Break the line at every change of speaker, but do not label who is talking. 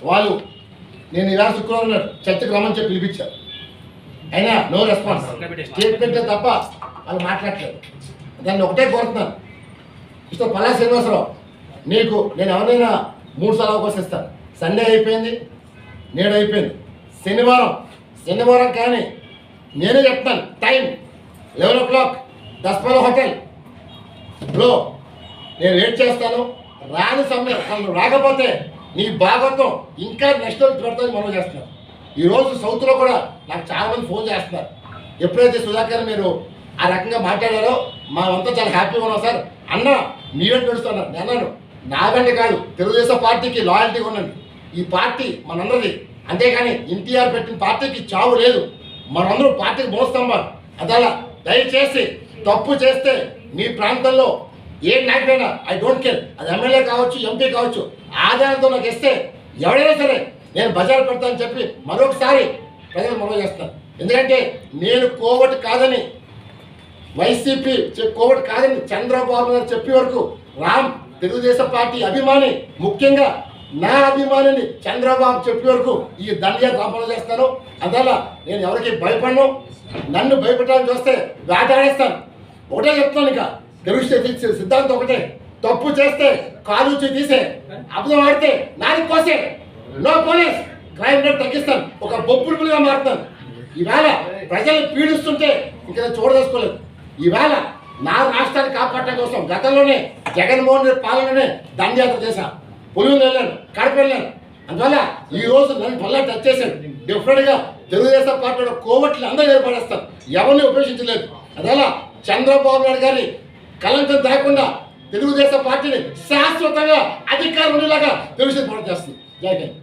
వాళ్ళు నేను ఇలా శుక్రవారం చర్చకు రమ్మని చెప్పి పిలిపించారు, అయినా నో రెస్పాన్స్, స్టేట్మెంట్ తప్ప వాళ్ళు మాట్లాడలేదు. దాన్ని ఒకటే కోరుతున్నాను, ఇష్టం పల్లా శ్రీనివాసరావు, నీకు నేను ఎవరైనా 3 సార్లు అవకాశం ఇస్తాను. సండే అయిపోయింది, నేడు అయిపోయింది, శనివారం కానీ నేనే చెప్తాను టైం 11 o'clock దస్పాల హోటల్లో నేను వెయిట్ చేస్తాను. రాని సమయం రాకపోతే నీ భాగవతం ఇంకా నెక్స్ట్ పెడతాను మనం చేస్తున్నాను. ఈరోజు సౌత్లో కూడా నాకు చాలామంది ఫోన్ చేస్తున్నారు. ఎప్పుడైతే సుధాకర్ మీరు ఆ రకంగా మాట్లాడారో మా అంతా చాలా హ్యాపీగా ఉన్నాం సార్. అన్న మీవెంట్ నడుస్తున్నారు. నేను అన్నాను నా వెంట కాదు, తెలుగుదేశం పార్టీకి లాయల్టీగా ఉండండి. ఈ పార్టీ మనందరిది, అంతేగాని ఎన్టీఆర్ పెట్టిన పార్టీకి చావు లేదు. మనందరూ పార్టీకి మోస్తాం. అదలా దయచేసి తప్పు చేస్తే మీ ప్రాంతంలో ఏ నాయకుడైనా ఐ డోంట్ కేర్, అది ఎమ్మెల్యే కావచ్చు, ఎంపీ కావచ్చు, ఆధారంతో నాకు ఇస్తే ఎవరైనా సరే నేను బజారు పెడతానని చెప్పి మరొకసారి ప్రజలు మనవి చేస్తాను. ఎందుకంటే నేను కోవటి కాదని వైసీపీ కోవటి కాదని చంద్రబాబు గారు చెప్పే వరకు రామ్ తెలుగుదేశం పార్టీ అభిమాని, ముఖ్యంగా నా అభిమానిని చంద్రబాబు చెప్పే వరకు ఈ దండయాత్ర అమలు చేస్తాను. అందువల్ల నేను ఎవరికి భయపడను. నన్ను భయపెట్టాలని చూస్తే వేటాడేస్తాను. ఒకటే చెప్తాను, ఇక తెలుగు సిద్ధాంతం ఒకటే, తప్పు చేస్తే కాలు తీసే, అబద్ధం ఆడితే నాలుగు కోసే, నో పోలీస్, క్రైమ్ రేట్ తగ్గిస్తాను, ఒక బొప్పులుగా మారుతాను. ఈవేళ ప్రజలు పీడిస్తుంటే ఇంకా చూడదసుకోలేదు. ఈవేళ నా రాష్ట్రాన్ని కాపాడటం కోసం గతంలోనే జగన్మోహన్ రెడ్డి పాలననే దండయాత్ర చేశాను, పులివెందులు వెళ్ళాను, కడప వెళ్ళాను. అందువల్ల ఈ రోజు నన్ను పల్లా టచ్ చేశాను. డెఫినెట్గా తెలుగుదేశం పార్టీలో కోవట్లు అందరూ ఏర్పడేస్తాను, ఎవరిని ఉపేక్షించలేదు. అందువల్ల చంద్రబాబు నాయుడు గారి కలంకం దాకుండా తెలుగుదేశం పార్టీని శాశ్వతంగా అధికారం ఉండేలాగా తెలుగుదేశం పార్టీ చేస్తుంది. జై హింద్.